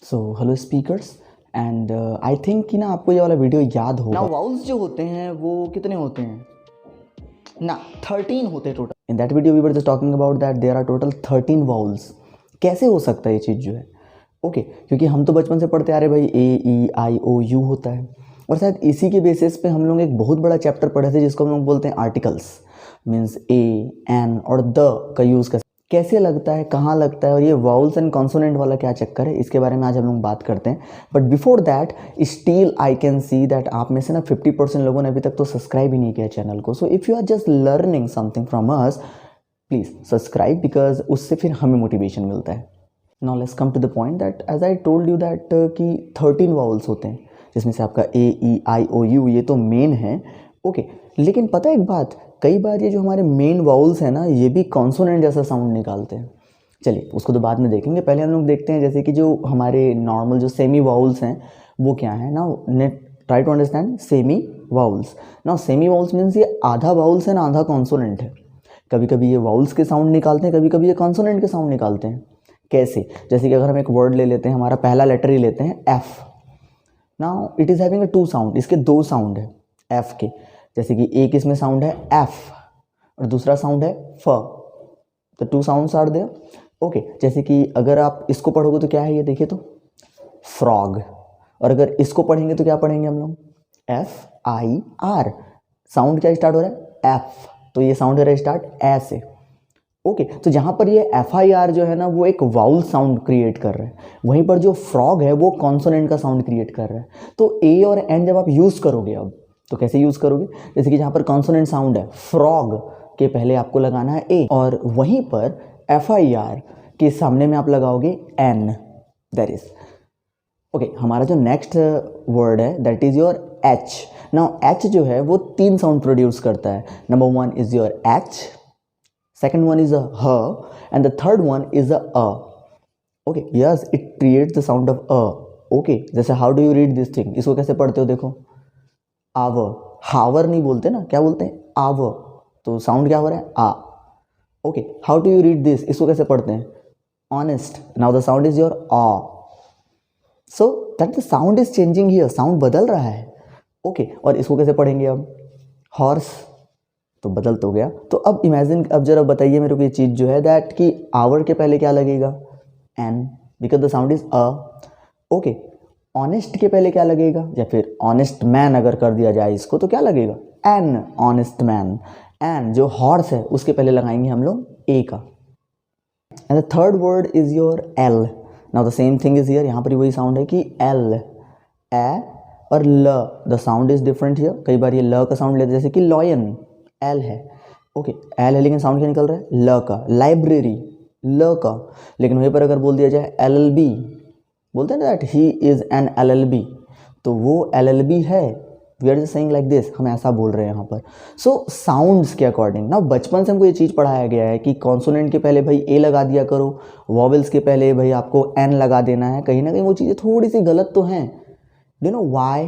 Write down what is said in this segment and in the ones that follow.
So hello speakers and I think कि ना आपको ये वाला वीडियो याद होगा। ना वाउल्स जो होते हैं वो कितने होते हैं ना 13 होते हैं total. In that video we were just talking about that there are total 13 vowels. कैसे हो सकता है ये चीज़ जो है ओके क्योंकि हम तो बचपन से पढ़ते आ रहे भाई ए ई आई ओ यू होता है और शायद इसी के बेसिस पे हम लोग एक बहुत बड़ा चैप्टर पढ़े थे जिसको हम लोग बोलते हैं आर्टिकल्स मीन्स ए एन और द का यूज़ कैसे लगता है, कहाँ लगता है और ये वाउल्स एंड कॉन्सोनेंट वाला क्या चक्कर है, इसके बारे में आज हम लोग बात करते हैं। But before that still I can see that आप में से ना 50% लोगों ने अभी तक तो सब्सक्राइब ही नहीं किया चैनल को। So if you are just learning something from us please subscribe because उससे फिर हमें मोटिवेशन मिलता है। Now let's come to the point that as I told you that कि 13 वाउल्स होते हैं जिसमें से आपका ए ई आई ओ यू ये तो मेन है ओके लेकिन पता है एक बात, कई बार ये जो हमारे मेन वाउल्स हैं ना ये भी कॉन्सोनेंट जैसा साउंड निकालते हैं। चलिए उसको तो बाद में देखेंगे, पहले हम लोग देखते हैं जैसे कि जो हमारे नॉर्मल जो सेमी वाउल्स हैं वो क्या है ना। नेट try to understand semi vowels. ना सेमी वाउल्स मीन्स ये आधा वाउल्स है ना आधा कॉन्सोनेंट है। कभी कभी ये वाउल्स के साउंड निकालते हैं, कभी कभी ये कॉन्सोनेंट के साउंड निकालते हैं। कैसे, जैसे कि अगर हम एक वर्ड ले लेते हैं, हमारा पहला लेटर ही लेते हैं F. Now it is having a two sound, इसके दो साउंड है एफ के। जैसे कि एक इसमें साउंड है एफ और दूसरा साउंड है फ, तो two sounds are there okay. जैसे कि अगर आप इसको पढ़ोगे तो क्या है ये देखिए तो फ्रॉग, और अगर इसको पढ़ेंगे तो क्या पढ़ेंगे हम लोग एफ आई आर। साउंड क्या स्टार्ट हो रहा है एफ, तो ये साउंड हो रहा है स्टार्ट ए से ओके। तो जहाँ पर ये एफ आई आर जो है ना वो एक वाउल साउंड क्रिएट कर रहा है, वहीं पर जो फ्रॉग है वो कॉन्सोनेंट का साउंड क्रिएट कर रहा है। तो ए और एन जब आप यूज़ करोगे अब तो कैसे यूज़ करोगे, जैसे कि जहाँ पर कॉन्सोनेंट साउंड है फ्रॉग के पहले आपको लगाना है ए, और वहीं पर एफ आई आर के सामने में आप लगाओगे एन, दैट इज ओके। हमारा जो नेक्स्ट वर्ड है that is your H. Now H जो है वो तीन साउंड प्रोड्यूस करता है। Number one is your H, second one is a h and the third one is a okay yes it creates the sound of okay। जैसे how do you read this thing, इसको कैसे पढ़ते हो देखो आव, हावर नहीं बोलते ना, क्या बोलते हैं आव, तो साउंड क्या हो रहा है आ okay. How do you read this, इसको कैसे पढ़ते हैं honest, now the sound is your आ। So that the sound is changing here, sound बदल रहा है ओके। और इसको कैसे पढ़ेंगे अब हॉर्स, तो बदल तो गया। तो अब इमेजिन, अब जरा बताइए मेरे को ये चीज़ जो है दैट कि आवर के पहले क्या लगेगा an because the sound is a okay. Honest के पहले क्या लगेगा, या फिर ऑनेस्ट मैन अगर कर दिया जाए इसको तो क्या लगेगा एन, ऑनेस्ट मैन। एन जो हॉर्स है उसके पहले लगाएंगे हम लोग ए का। And the third word is your L. Now the same thing is here, यहाँ पर वही साउंड है कि एल ए और ल, the sound is different here. कई बार ये ल का साउंड लेते जैसे कि लॉयन एल है ओके, एल है लेकिन साउंड क्या निकल रहा है ल का। लाइब्रेरी ल का, लेकिन वहीं पर अगर बोल दिया जाए एल एल बी, बोलते हैं ना that he is an L L B, तो वो एल एल बी है। We are just saying like this, हम ऐसा बोल रहे हैं यहाँ पर। सो साउंड्स के अकॉर्डिंग ना बचपन से हमको ये चीज़ पढ़ाया गया है कि कॉन्सोनेंट के पहले भाई ए लगा दिया करो, वॉवेल्स के पहले भाई आपको एन लगा देना है। कहीं ना कहीं वो चीज़ें थोड़ी सी गलत तो हैं, डू नो व्हाई,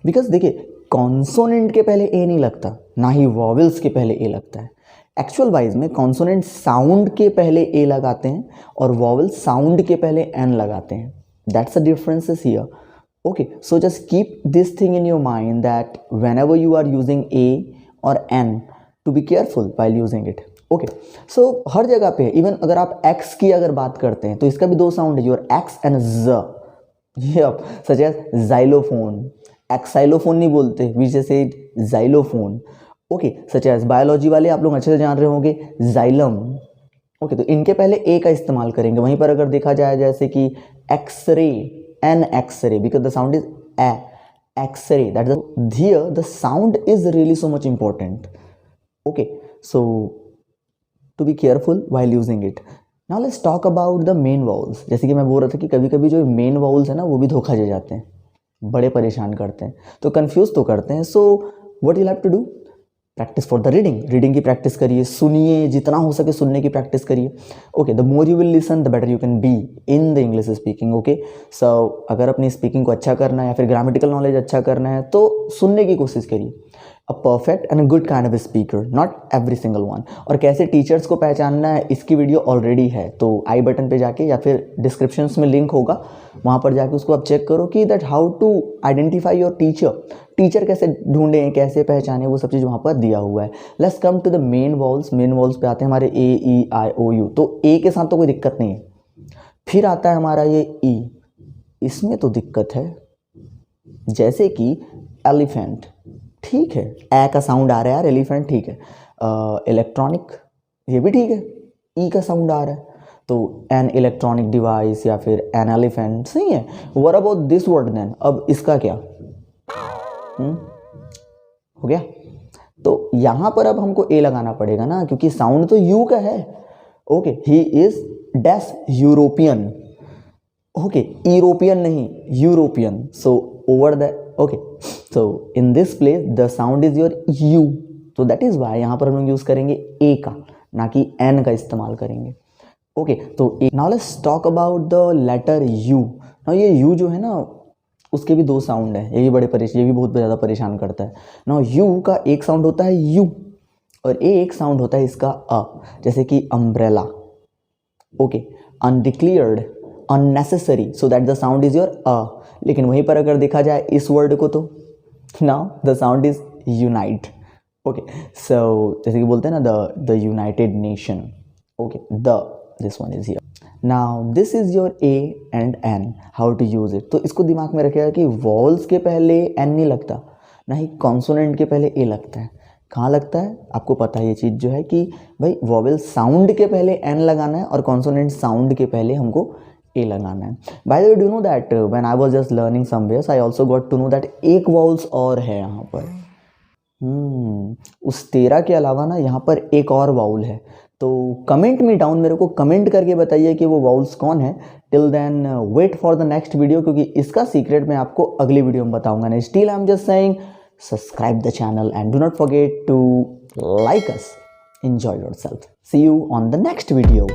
बिकॉज देखिए कॉन्सोनेंट के पहले ए नहीं लगता, ना ही वॉवेल्स के पहले ए लगता है। एक्चुअल वाइज में कॉन्सोनेंट साउंड के पहले ए लगाते हैं और वॉवेल साउंड के पहले एन लगाते हैं। That's the differences here okay. So just keep this thing in your mind that when you are using a और an to be careful while using it okay. So हर जगह पे even अगर आप x की अगर बात करते हैं तो इसका भी दो साउंड है, योर एक्स एंड ज। सच एज जाइलोफोन, एक्साइलोफोन नहीं बोलते, we just say xylophone okay. Such as biology वाले आप लोग अच्छे से जान रहे होंगे जाइलम ओके। तो इनके पहले ए का इस्तेमाल करेंगे। वहीं पर अगर देखा जाए जैसे कि x-ray, an x-ray because the sound is a, x-ray that here the sound is really so much important okay. So to be careful while using it. Now let's talk about the main vowels. जैसे कि मैं बोल रहा था कि कभी कभी जो मेन वाउल्स है ना वो भी धोखा दे जाते हैं, बड़े परेशान करते हैं, तो कंफ्यूज तो करते हैं। So what you have to do, practice for the reading, reading की प्रैक्टिस करिए, सुनिए, जितना हो सके सुनने की प्रैक्टिस करिए okay. The more you will listen the better you can be in the English speaking okay. So अगर अपनी स्पीकिंग को अच्छा करना है या फिर ग्रामेटिकल नॉलेज अच्छा करना है तो सुनने की कोशिश करिए। A perfect and a good kind of speaker, not every single one. और कैसे टीचर्स को पहचानना है इसकी वीडियो ऑलरेडी है, तो आई बटन पे जाके या फिर डिस्क्रिप्शन में लिंक होगा, वहाँ पर जाके उसको आप चेक करो कि that how to identify your teacher कैसे ढूंढें, कैसे पहचाने, वो सब चीज़ वहाँ पर दिया हुआ है। Let's come to the main vowels. Main vowels पे आते हैं हमारे ए ई आई ओ यू, तो ए के साथ तो कोई दिक्कत नहीं है। फिर आता है हमारा ये ई, इसमें तो दिक्कत है, जैसे कि एलिफेंट, ठीक है, ए का साउंड आ रहा है यार, एलिफेंट ठीक है। इलेक्ट्रॉनिक, ये भी ठीक है, ई का साउंड आ रहा है, तो एन इलेक्ट्रॉनिक डिवाइस या फिर एन एलिफेंट सही है। What about this word then, अब इसका क्या हो गया? तो यहाँ पर अब हमको ए लगाना पड़ेगा ना, क्योंकि साउंड तो यू का है। Okay, he is dash European, okay, European नहीं, European, so over the, okay, so in this place the sound is your U, तो दैट इज वाई यहाँ पर हम लोग यूज करेंगे ए का, ना कि एन का इस्तेमाल करेंगे। ओके, तो now let's talk about the letter U. Now ये यू जो है ना, उसके भी दो साउंड है, ये भी बहुत ज़्यादा परेशान करता है। नाउ यू का एक साउंड होता है यू और एक साउंड होता है इसका अ, जैसे कि umbrella, okay, undeclared, unnecessary, so that the sound is your a. लेकिन वहीं पर अगर देखा जाए इस वर्ड को, तो now the sound is unite, okay, so जैसे कि बोलते हैं ना the United Nation, okay, the this one is here. Now this is your a and an, how to use it. तो इसको दिमाग में रखिएगा कि वॉल्स के पहले एन नहीं लगता, ना ही कॉन्सोनेंट के पहले ए लगता है। कहाँ लगता है आपको पता है ये चीज़ जो है कि भाई वॉवेल साउंड के पहले एन लगाना है और कॉन्सोनेंट साउंड के पहले हमको ए लगाना है। By the way, do know that when I was just learning somewhere I also got to know that एक वॉल्स और है यहाँ पर। उस 13 के अलावा ना यहाँ पर एक और वाउल है, तो कमेंट में डाउन मेरे को कमेंट करके बताइए कि वो वाउल्स कौन है। Till then wait for the next video, क्योंकि इसका सीक्रेट मैं आपको अगली वीडियो में बताऊंगा। नहीं, still I am just saying subscribe the channel and do not forget to like us. Enjoy yourself. See you on the next video.